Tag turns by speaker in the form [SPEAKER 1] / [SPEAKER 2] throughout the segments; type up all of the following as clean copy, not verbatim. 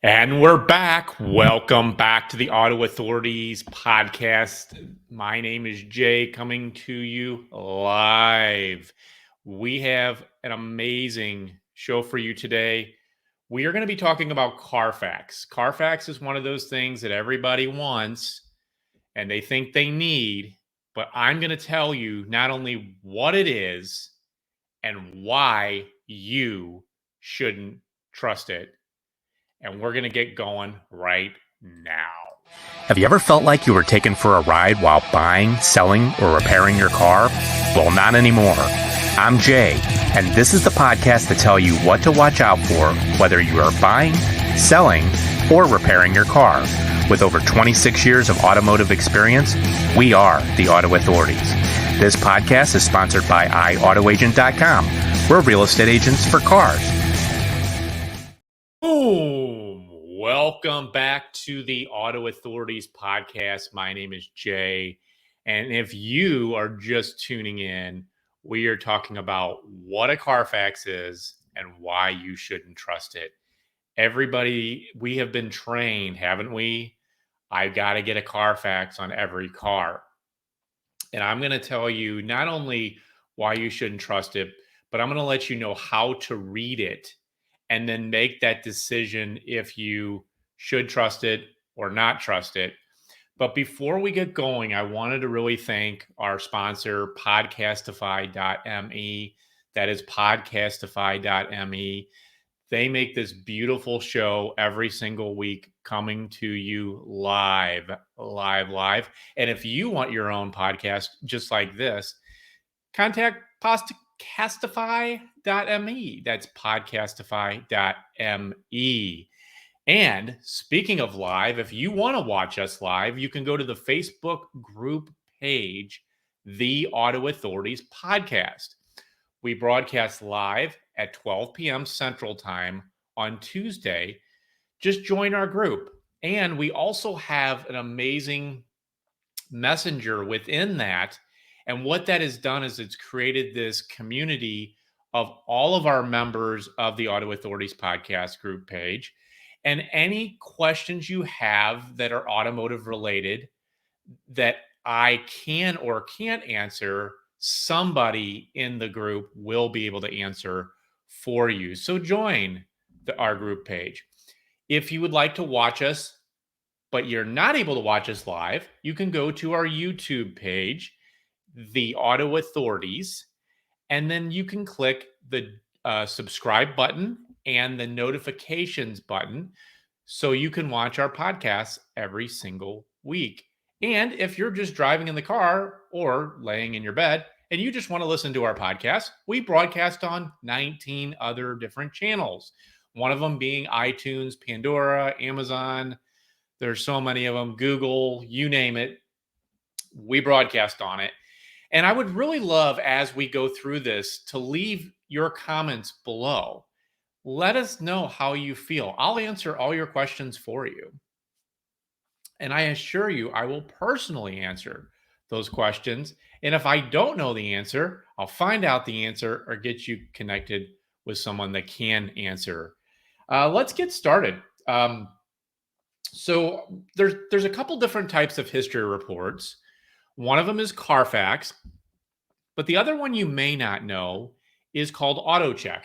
[SPEAKER 1] And we're back. Welcome back to the Auto Authorities Podcast. My name is Jay, coming to you live. We have an amazing show for you today. We are going to be talking about Carfax. Carfax is one of those things that everybody wants and they think they need, but I'm going to tell you not only what it is and why you shouldn't trust it. And we're going to get going right now.
[SPEAKER 2] Have you ever felt like you were taken for a ride while buying, selling, or repairing your car? Well, not anymore. I'm Jay, and this is the podcast to tell you what to watch out for, whether you are buying, selling, or repairing your car. With over 26 years of automotive experience, we are the Auto Authorities. This podcast is sponsored by iAutoAgent.com. We're real estate agents for cars.
[SPEAKER 1] Boom! Welcome back to the Auto Authorities Podcast. My name is Jay, and if you are just tuning in, we are talking about what a Carfax is and why you shouldn't trust it. Everybody, we have been trained, haven't we? I've got to get a Carfax on every car. And I'm going to tell you not only why you shouldn't trust it, but I'm going to let you know how to read it and then make that decision if you should trust it or not trust it. But before we get going, I wanted to really thank our sponsor, Podcastify.me. That is Podcastify.me. They make this beautiful show every single week coming to you live. And if you want your own podcast just like this, contact Podcastify.me. That's Podcastify.me. And speaking of live, if you want to watch us live, you can go to the Facebook group page, The Auto Authorities Podcast. We broadcast live at 12 p.m. Central Time on Tuesday. Just join our group. And we also have an amazing messenger within that. And what that has done is it's created this community of all of our members of the Auto Authorities Podcast group page. And any questions you have that are automotive related that I can or can't answer, somebody in the group will be able to answer for you. So join our group page. If you would like to watch us, but you're not able to watch us live, you can go to our YouTube page, The Auto Authorities, and then you can click the subscribe button and the notifications button so you can watch our podcasts every single week. And if you're just driving in the car or laying in your bed and you just want to listen to our podcast, we broadcast on 19 other different channels. One of them being iTunes, Pandora, Amazon. There's so many of them, Google, you name it. We broadcast on it. And I would really love, as we go through this, to leave your comments below. Let us know how you feel. I'll answer all your questions for you. And I assure you, I will personally answer those questions. And if I don't know the answer, I'll find out the answer or get you connected with someone that can answer. Let's get started. So there's a couple different types of history reports. One of them is Carfax, but the other one you may not know is called AutoCheck.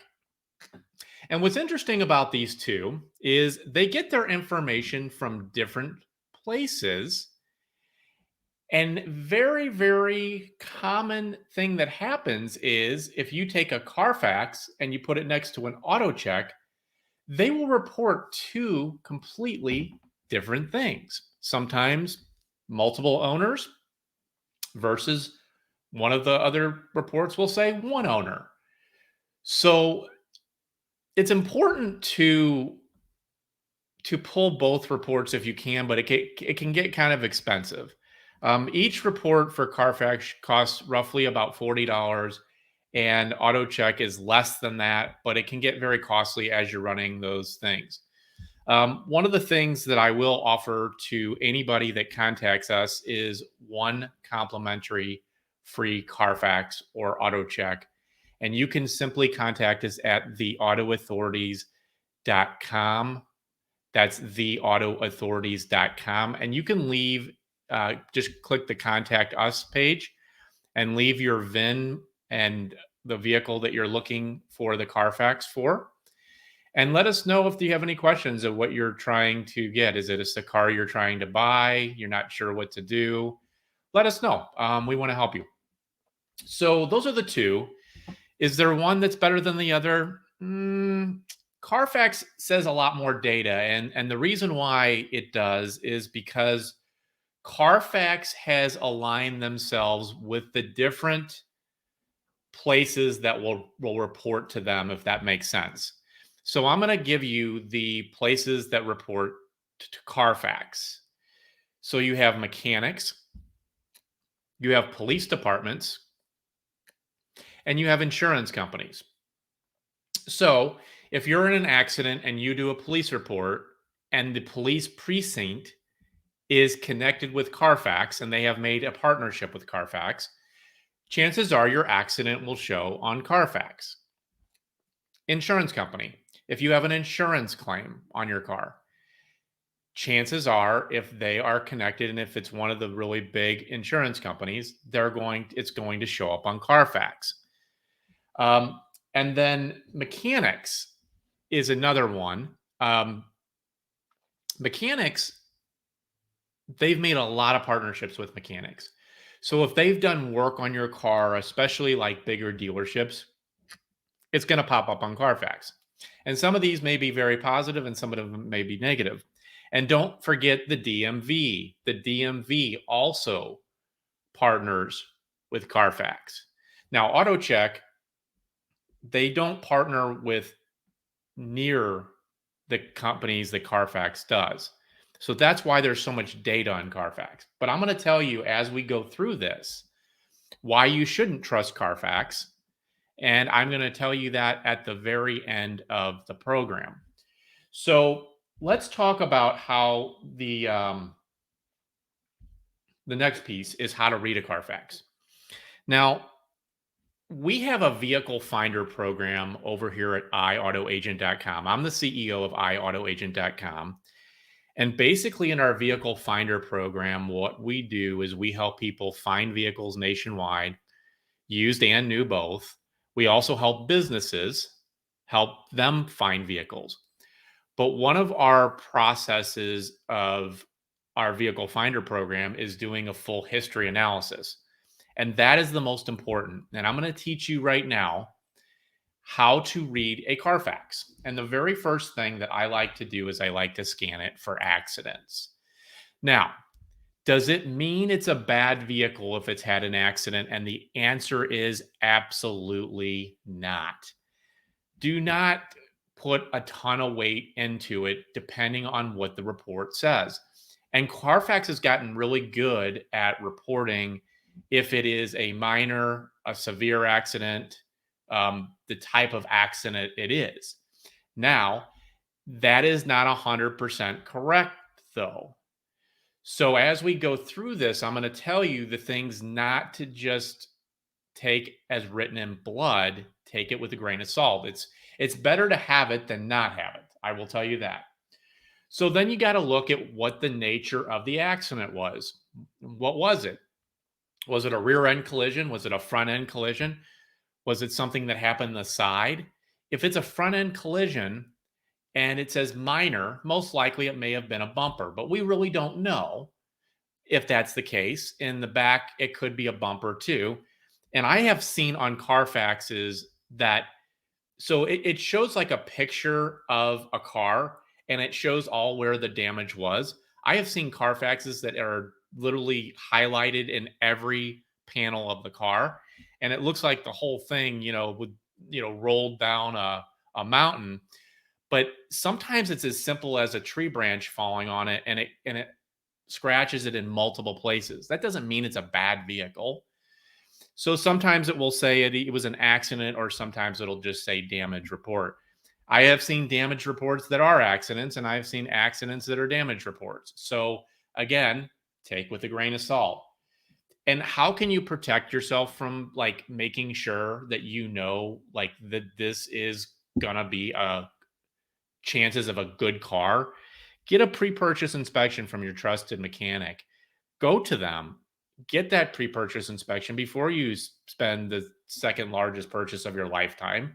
[SPEAKER 1] And what's interesting about these two is they get their information from different places. And very, very common thing that happens is if you take a Carfax and you put it next to an AutoCheck, they will report two completely different things. Sometimes multiple owners versus one of the other reports will say one owner. So it's important to pull both reports if you can, but it can get kind of expensive. Each report for Carfax costs roughly about $40, and AutoCheck is less than that, but it can get very costly as you're running those things. One of the things that I will offer to anybody that contacts us is one complimentary free Carfax or AutoCheck. And you can simply contact us at theautoauthorities.com. That's theautoauthorities.com. And you can leave, just click the contact us page and leave your VIN and the vehicle that you're looking for the Carfax for. And let us know if you have any questions of what you're trying to get. Is it a car you're trying to buy? You're not sure what to do? Let us know. We want to help you. So those are the two. Is there one that's better than the other? Carfax says a lot more data. And the reason why it does is because Carfax has aligned themselves with the different places that will report to them, if that makes sense. So I'm going to give you the places that report to Carfax. So you have mechanics, you have police departments, and you have insurance companies. So if you're in an accident and you do a police report and the police precinct is connected with Carfax and they have made a partnership with Carfax, chances are your accident will show on Carfax. Insurance company, if you have an insurance claim on your car, chances are if they are connected and if it's one of the really big insurance companies, it's going to show up on Carfax. And then mechanics is another one. Mechanics, they've made a lot of partnerships with mechanics. So if they've done work on your car, especially like bigger dealerships, it's going to pop up on Carfax. And some of these may be very positive and some of them may be negative. And don't forget the DMV. The DMV also partners with Carfax. Now, AutoCheck, they don't partner with near the companies that Carfax does. So that's why there's so much data on Carfax. But I'm going to tell you as we go through this, why you shouldn't trust Carfax. And I'm going to tell you that at the very end of the program. So let's talk about how the next piece is how to read a Carfax. Now, we have a vehicle finder program over here at iAutoAgent.com. I'm the CEO of iAutoAgent.com. And basically in our vehicle finder program, what we do is we help people find vehicles nationwide, used and new both. We also help businesses help them find vehicles. But one of our processes of our vehicle finder program is doing a full history analysis. And that is the most important. And I'm going to teach you right now how to read a Carfax. And the very first thing that I like to do is I like to scan it for accidents. Now, does it mean it's a bad vehicle if it's had an accident? And the answer is absolutely not. Do not put a ton of weight into it depending on what the report says. And Carfax has gotten really good at reporting if it is a minor, a severe accident, the type of accident it is. Now, that is not 100% correct, though. So as we go through this, I'm going to tell you the things not to just take as written in blood. Take it with a grain of salt. It's better to have it than not have it. I will tell you that. So then you got to look at what the nature of the accident was. What was it? Was it a rear end collision? Was it a front end collision? Was it something that happened on the side? If it's a front end collision and it says minor, most likely it may have been a bumper, but we really don't know if that's the case. In the back, it could be a bumper too. And I have seen on Carfaxes that, so it shows like a picture of a car and it shows all where the damage was. I have seen Carfaxes that are literally highlighted in every panel of the car. And it looks like the whole thing, would, rolled down a mountain. But sometimes it's as simple as a tree branch falling on it and it scratches it in multiple places. That doesn't mean it's a bad vehicle. So sometimes it will say it was an accident, or sometimes it'll just say damage report. I have seen damage reports that are accidents, and I've seen accidents that are damage reports. So again, take with a grain of salt. And how can you protect yourself from like making sure that that this is gonna be chances of a good car? get a pre-purchase inspection from your trusted mechanic. Go to them, get that pre-purchase inspection before you spend the second largest purchase of your lifetime,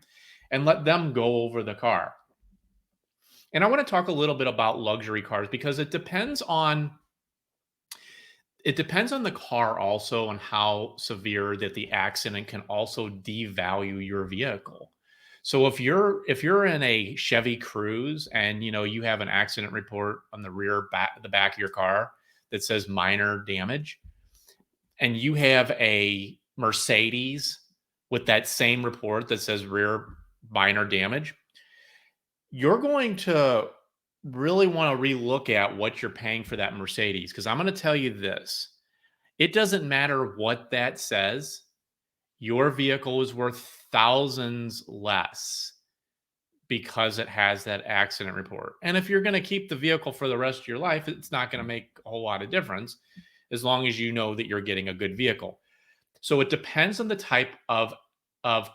[SPEAKER 1] and let them go over the car. And I want to talk a little bit about luxury cars because it depends on the car also and how severe that the accident can also devalue your vehicle. So if you're in a Chevy Cruze and you have an accident report on the back of your car that says minor damage, and you have a Mercedes with that same report that says rear minor damage, you're going to really want to relook at what you're paying for that Mercedes. Because I'm going to tell you this, it doesn't matter what that says, your vehicle is worth thousands less because it has that accident report. And if you're going to keep the vehicle for the rest of your life, it's not going to make a whole lot of difference as long as you know that you're getting a good vehicle. So it depends on the type of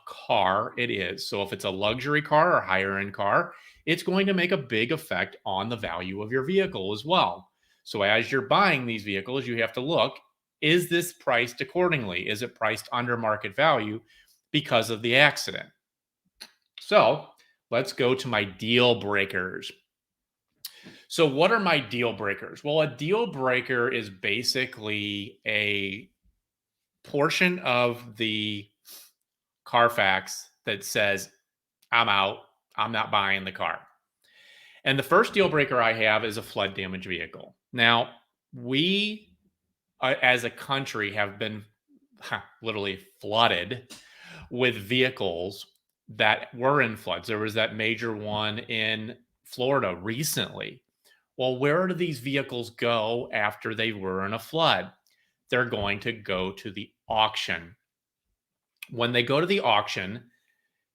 [SPEAKER 1] car it is. So if it's a luxury car or higher end car, it's going to make a big effect on the value of your vehicle as well. So as you're buying these vehicles, you have to look, is this priced accordingly? Is it priced under market value because of the accident? So let's go to my deal breakers. So what are my deal breakers? Well, a deal breaker is basically a portion of the Carfax that says, I'm out, I'm not buying the car. And the first deal breaker I have is a flood damage vehicle. Now, we as a country have been literally flooded with vehicles that were in floods. There was that major one in Florida recently. Well, where do these vehicles go after they were in a flood? They're going to go to the auction. When they go to the auction,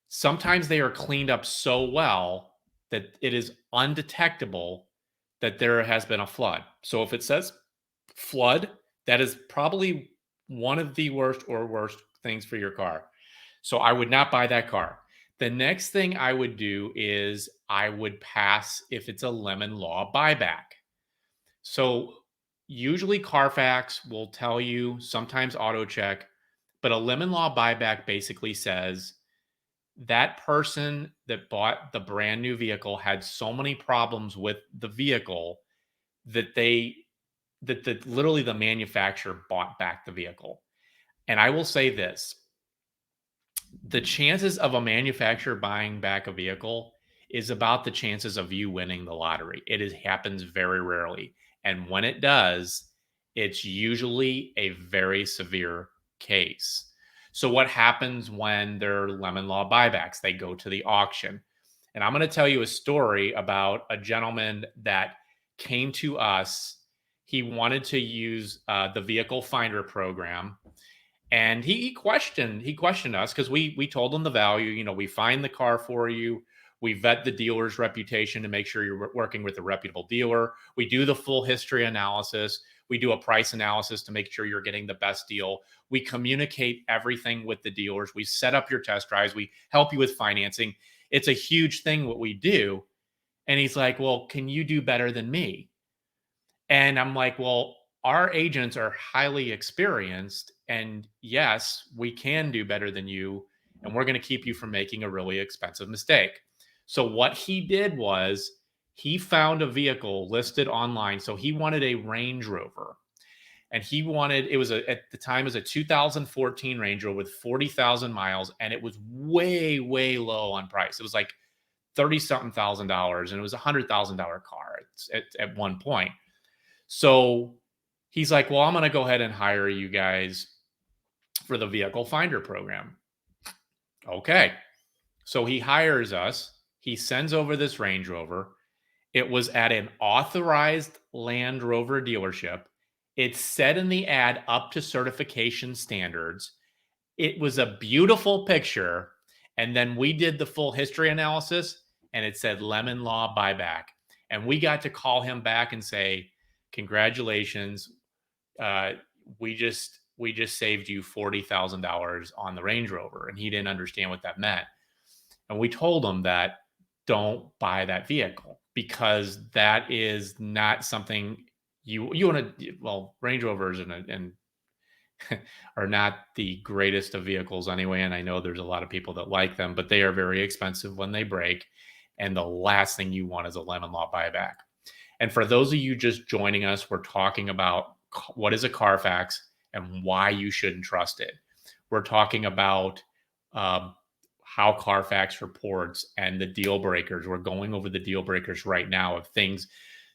[SPEAKER 1] sometimes they are cleaned up so well that it is undetectable that there has been a flood. So if it says flood, that is probably one of the worst things for your car. So I would not buy that car. The next thing I would do is I would pass if it's a lemon law buyback. So usually Carfax will tell you, sometimes AutoCheck, but a lemon law buyback basically says that person that bought the brand new vehicle had so many problems with the vehicle that literally the manufacturer bought back the vehicle. And I will say this, the chances of a manufacturer buying back a vehicle is about the chances of you winning the lottery. Happens very rarely. And when it does, it's usually a very severe case. So what happens when they're lemon law buybacks? They go to the auction. And I'm going to tell you a story about a gentleman that came to us. He wanted to use the vehicle finder program. And he questioned us because we told him the value. We find the car for you. We vet the dealer's reputation to make sure you're working with a reputable dealer. We do the full history analysis. We do a price analysis to make sure you're getting the best deal. We communicate everything with the dealers. We set up your test drives. We help you with financing. It's a huge thing what we do. And he's like, well, can you do better than me? And I'm like, well, our agents are highly experienced. And yes, we can do better than you. And we're going to keep you from making a really expensive mistake. So what he did was he found a vehicle listed online. So he wanted a Range Rover. And at the time, it was a 2014 Range Rover with 40,000 miles. And it was way, way low on price. It was like $30-something thousand. And it was a $100,000 car at one point. So he's like, well, I'm going to go ahead and hire you guys for the vehicle finder program. Okay. So he hires us. He sends over this Range Rover. It was at an authorized Land Rover dealership. It said in the ad up to certification standards. It was a beautiful picture. And then we did the full history analysis and it said lemon law buyback. And we got to call him back and say, congratulations. We just saved you $40,000 on the Range Rover. And he didn't understand what that meant. And we told him that don't buy that vehicle. because that is not something you want to. Well, Range Rovers and are not the greatest of vehicles anyway, and I know there's a lot of people that like them, but they are very expensive when they break, and the last thing you want is a lemon law buyback. And for those of you just joining us, we're talking about what is a Carfax and why you shouldn't trust it. We're talking about how Carfax reports and the deal breakers. We're going over the deal breakers right now of things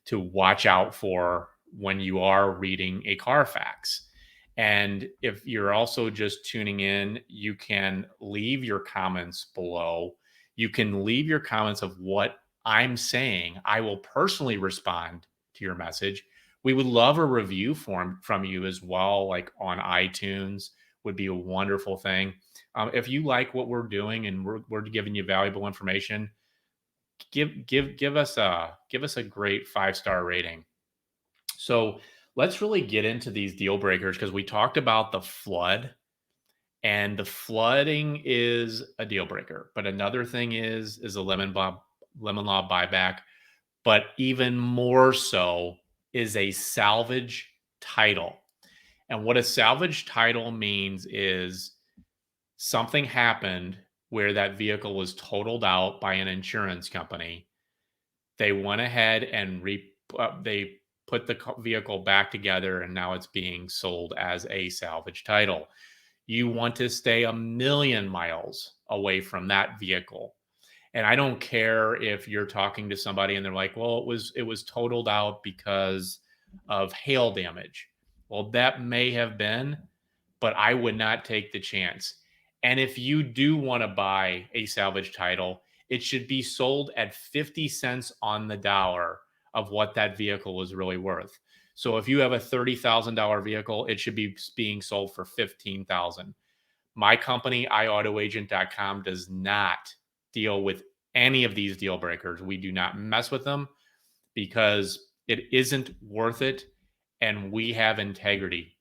[SPEAKER 1] to watch out for when you are reading a Carfax. And if you're also just tuning in, you can leave your comments below. You can leave your comments of what I'm saying. I will personally respond to your message. We would love a review from you as well, like on iTunes would be a wonderful thing. If you like what we're doing and we're giving you valuable information, give us a great 5-star rating. So let's really get into these deal breakers because we talked about the flood, and the flooding is a deal breaker. But another thing is a lemon law buyback, but even more so is a salvage title. And what a salvage title means is something happened where that vehicle was totaled out by an insurance company. They went ahead and they put the vehicle back together, and now it's being sold as a salvage title. You want to stay 1,000,000 miles away from that vehicle. And I don't care if you're talking to somebody and they're like, well, it was totaled out because of hail damage. Well, that may have been, but I would not take the chance. And if you do want to buy a salvage title, it should be sold at 50 cents on the dollar of what that vehicle is really worth. So if you have a $30,000 vehicle, it should be being sold for $15,000. My company, iAutoAgent.com, does not deal with any of these deal breakers. We do not mess with them because it isn't worth it, and we have integrity.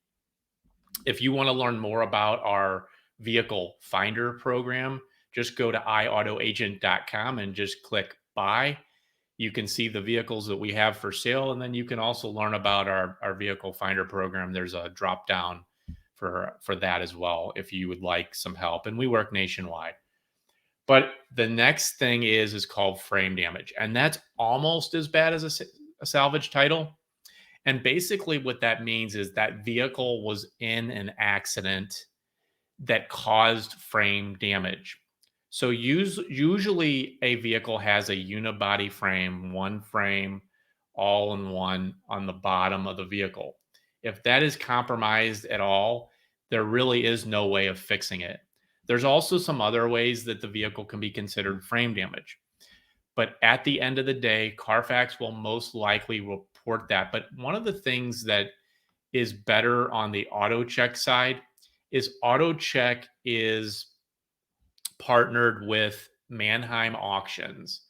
[SPEAKER 1] If you want to learn more about our vehicle finder program, just go to iAutoAgent.com and just click buy. You can see the vehicles that we have for sale, and then you can also learn about our vehicle finder program. There's a drop down for that as well if you would like some help, and we work nationwide. But the next thing is called frame damage, and that's almost as bad as a salvage title. And basically what that means is that vehicle was in an accident that caused frame damage. So usually a vehicle has a unibody frame, one frame, all in one on the bottom of the vehicle. If that is compromised at all, there really is no way of fixing it. There's also some other ways that the vehicle can be considered frame damage. But at the end of the day, Carfax will most likely report that. But one of the things that is better on the auto check side is auto check is partnered with Mannheim Auctions.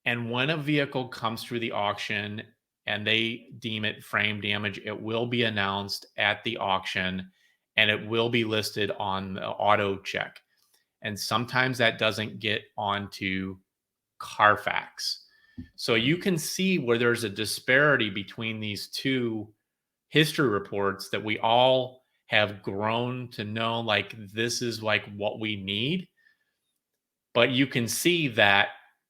[SPEAKER 1] And when a vehicle comes through the auction and they deem it frame damage, it will be announced at the auction and it will be listed on the auto check. And sometimes that doesn't get onto Carfax. So you can see where there's a disparity between these two history reports that we all have grown to know, like, this is like what we need. But you can see that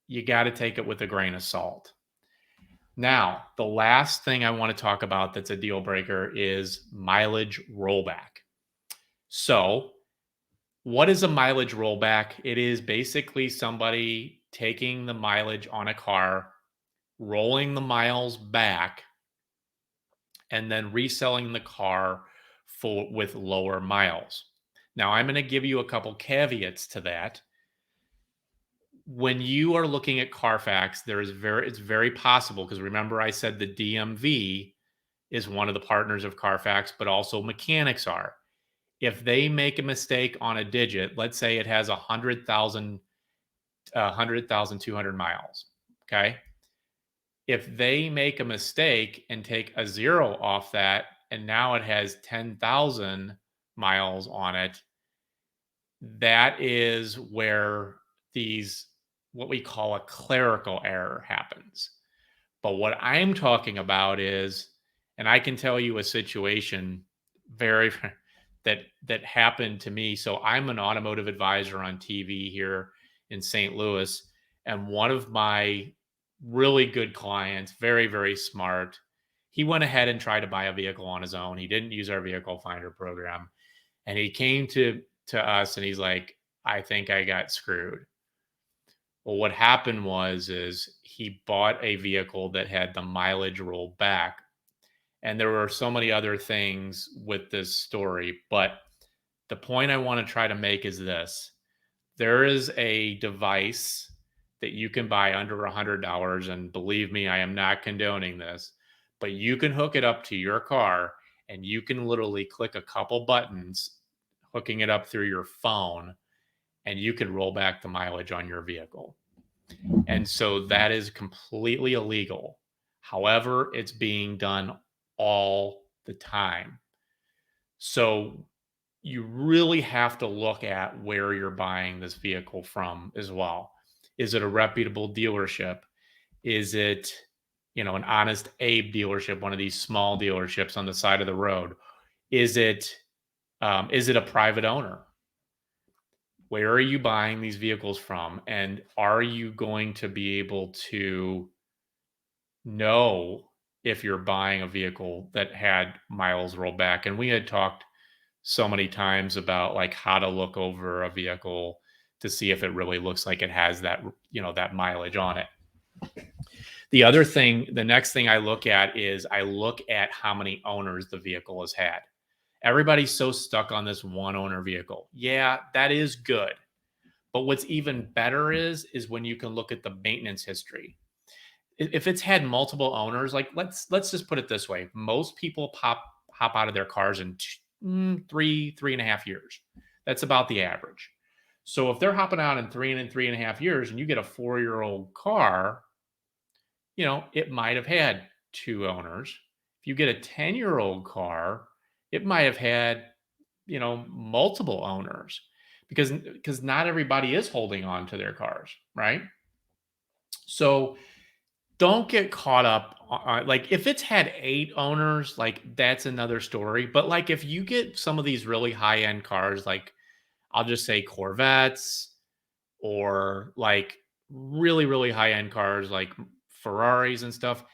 [SPEAKER 1] you got to take it with a grain of salt. Now, the last thing I want to talk about that's a deal breaker is mileage rollback. So, what is a mileage rollback? It is basically somebody taking the mileage on a car, rolling the miles back, and then reselling the car with lower miles. Now, I'm going to give you a couple caveats to that. When you are looking at Carfax, it's very possible, because remember I said the DMV is one of the partners of Carfax, but also mechanics are. If they make a mistake on a digit, let's say it has 100,200 miles, okay? If they make a mistake and take a zero off that, and now it has 10,000 miles on it, that is where what we call a clerical error happens. But what I'm talking about is, and I can tell you a situation very that happened to me. So I'm an automotive advisor on TV here in St. Louis, and one of my really good clients, very, very smart, he went ahead and tried to buy a vehicle on his own. He didn't use our vehicle finder program. And he came to us and he's like, I think I got screwed. Well, what happened is he bought a vehicle that had the mileage rolled back. And there were so many other things with this story, but the point I want to try to make is this. There is a device that you can buy under $100, and believe me, I am not condoning this, but you can hook it up to your car and you can literally click a couple buttons, hooking it up through your phone, and you can roll back the mileage on your vehicle. And so that is completely illegal. However, it's being done all the time. So you really have to look at where you're buying this vehicle from as well. Is it a reputable dealership? Is it, an Honest Abe dealership, one of these small dealerships on the side of the road? Is it a private owner? Where are you buying these vehicles from? And are you going to be able to know if you're buying a vehicle that had miles rolled back? And we had talked so many times about like how to look over a vehicle to see if it really looks like it has that, that mileage on it. The next thing I look at is I look at how many owners the vehicle has had. Everybody's so stuck on this one owner vehicle. Yeah, that is good. But what's even better is when you can look at the maintenance history. If it's had multiple owners, like let's just put it this way. Most people hop out of their cars in 3.5 years. That's about the average. So if they're hopping out in 3.5 years and you get a 4-year-old car, it might have had 2 owners. If you get a 10-year-old car, it might have had, multiple owners because not everybody is holding on to their cars, right? So don't get caught up on, like, if it's had 8 owners, like that's another story. But like if you get some of these really high end cars, like I'll just say Corvettes, or like really, really high end cars like Ferraris and stuff,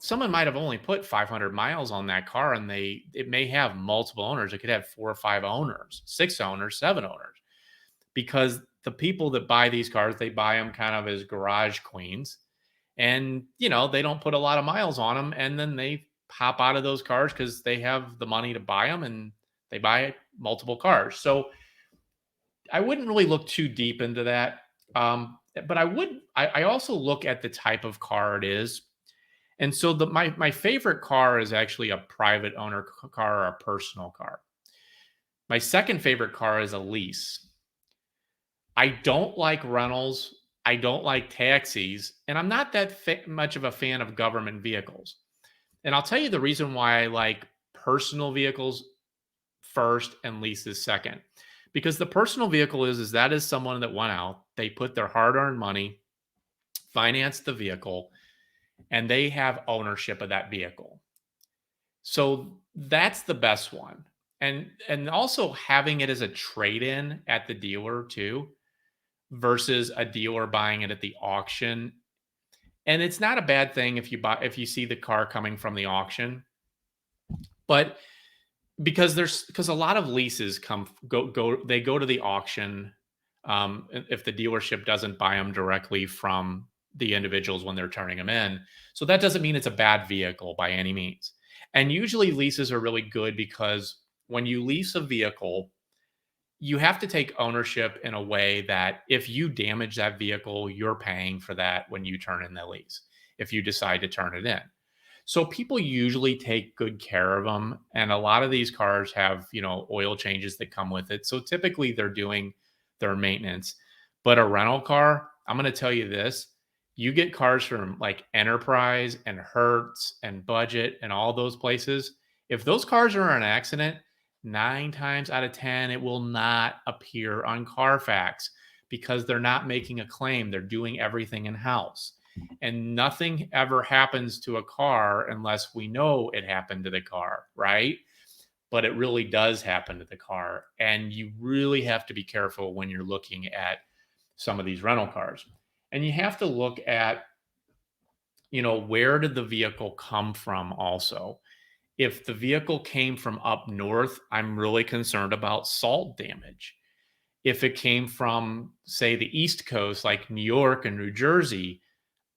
[SPEAKER 1] someone might have only put 500 miles on that car and it may have multiple owners. It could have 4 or 5 owners, 6 owners, 7 owners, because the people that buy these cars, they buy them kind of as garage queens, and they don't put a lot of miles on them, and then they hop out of those cars because they have the money to buy them and they buy multiple cars. So I wouldn't really look too deep into that. But I also look at the type of car it is. And so my favorite car is actually a private owner car or a personal car. My second favorite car is a lease. I don't like rentals. I don't like taxis. And I'm not that much of a fan of government vehicles. And I'll tell you the reason why I like personal vehicles first and leases second. Because the personal vehicle is that is someone that went out, they put their hard-earned money, financed the vehicle, and they have ownership of that vehicle. So that's the best one. And also having it as a trade-in at the dealer too, versus a dealer buying it at the auction. And it's not a bad thing if you see the car coming from the auction, but because a lot of leases go to the auction, if the dealership doesn't buy them directly from the individuals when they're turning them in. So that doesn't mean it's a bad vehicle by any means. And usually leases are really good because when you lease a vehicle, you have to take ownership in a way that if you damage that vehicle, you're paying for that when you turn in the lease, if you decide to turn it in. So people usually take good care of them. And a lot of these cars have, oil changes that come with it. So typically they're doing their maintenance. But a rental car, I'm going to tell you this, you get cars from like Enterprise and Hertz and Budget and all those places. If those cars are in an accident, 9 times out of 10, it will not appear on Carfax because they're not making a claim. They're doing everything in-house. And nothing ever happens to a car unless we know it happened to the car, right? But it really does happen to the car. And you really have to be careful when you're looking at some of these rental cars. And you have to look at, where did the vehicle come from also? If the vehicle came from up north, I'm really concerned about salt damage. If it came from, say, the East Coast, like New York and New Jersey,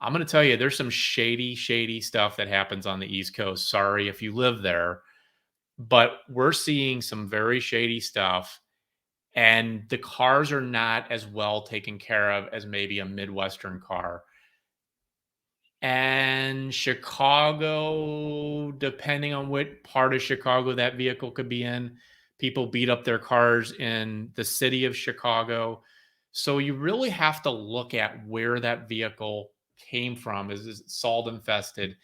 [SPEAKER 1] I'm going to tell you, there's some shady stuff that happens on the East Coast. Sorry if you live there, but we're seeing some very shady stuff, and the cars are not as well taken care of as maybe a Midwestern car. And Chicago, depending on what part of Chicago that vehicle could be in, people beat up their cars in the city of Chicago. So you really have to look at where that vehicle came from. Is it salt infested?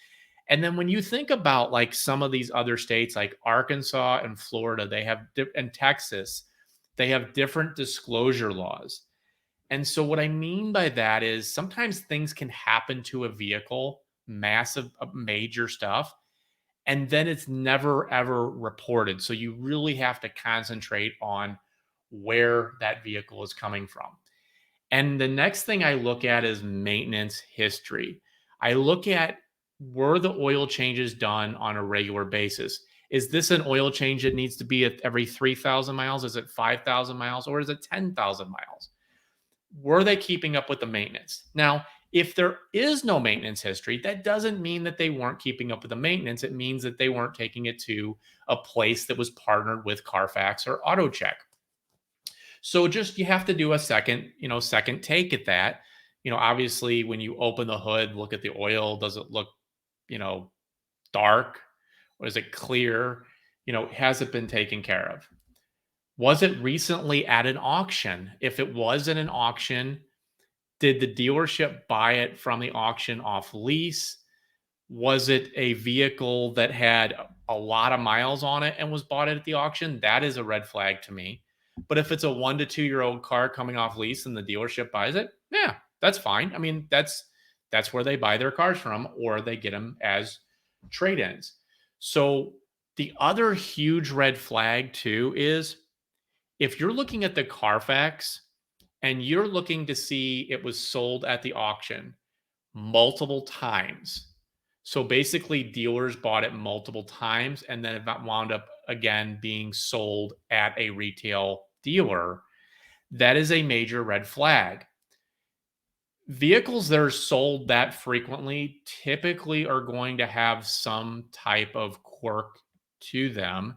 [SPEAKER 1] And then when you think about like some of these other states like Arkansas and Florida, and Texas, they have different disclosure laws. And so what I mean by that is sometimes things can happen to a vehicle, massive, major stuff, and then it's never ever reported. So you really have to concentrate on where that vehicle is coming from. And the next thing I look at is maintenance history. I look at, were the oil changes done on a regular basis? Is this an oil change that needs to be at every 3,000 miles? Is it 5,000 miles? Or is it 10,000 miles? Were they keeping up with the maintenance? Now, if there is no maintenance history, that doesn't mean that they weren't keeping up with the maintenance. It means that they weren't taking it to a place that was partnered with Carfax or AutoCheck. So just, you have to do a second take at that. Obviously when you open the hood, look at the oil. Does it look, dark? Or is it clear? Has it been taken care of? Was it recently at an auction? If it was at an auction, did the dealership buy it from the auction off lease? Was it a vehicle that had a lot of miles on it and was bought at the auction? That is a red flag to me. But if it's a 1 to 2 year old car coming off lease and the dealership buys it, yeah, that's fine. I mean, that's where they buy their cars from, or they get them as trade-ins. So the other huge red flag too is, if you're looking at the Carfax and you're looking to see it was sold at the auction multiple times. So basically dealers bought it multiple times and then it wound up again being sold at a retail dealer. That is a major red flag. Vehicles that are sold that frequently typically are going to have some type of quirk to them,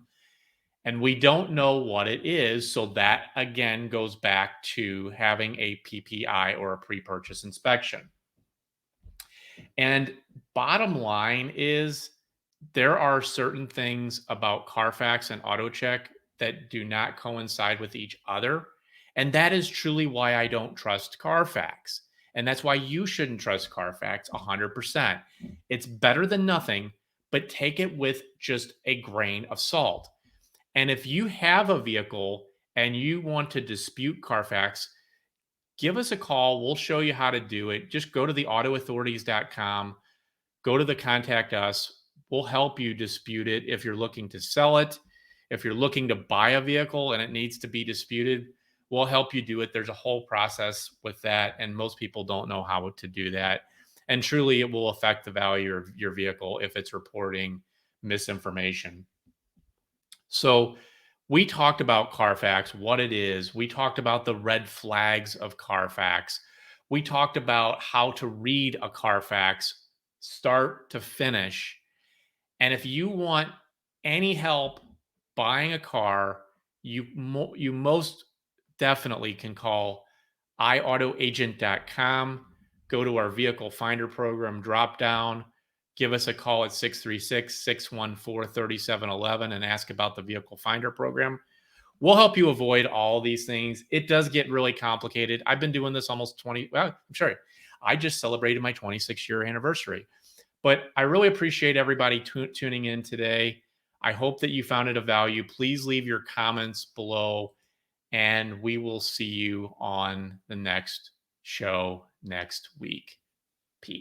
[SPEAKER 1] and we don't know what it is. So that again goes back to having a PPI or a pre-purchase inspection. And bottom line is, there are certain things about Carfax and AutoCheck that do not coincide with each other. And that is truly why I don't trust Carfax. And that's why you shouldn't trust Carfax 100%. It's better than nothing, but take it with just a grain of salt. And if you have a vehicle and you want to dispute Carfax, give us a call. We'll show you how to do it. Just go to the AutoAuthorities.com, go to the contact us. We'll help you dispute it. If you're looking to sell it, if you're looking to buy a vehicle and it needs to be disputed, we'll help you do it. There's a whole process with that, and most people don't know how to do that. And truly, it will affect the value of your vehicle if it's reporting misinformation. So we talked about Carfax, what it is. We talked about the red flags of Carfax. We talked about how to read a Carfax start to finish. And if you want any help buying a car, you most definitely can call iAutoAgent.com, go to our vehicle finder program drop down, give us a call at 636-614-3711 and ask about the vehicle finder program. We'll help you avoid all these things. It does get really complicated. I've been doing this almost I just celebrated my 26-year anniversary. But I really appreciate everybody tuning in today. I hope that you found it of value. Please leave your comments below, and we will see you on the next show next week.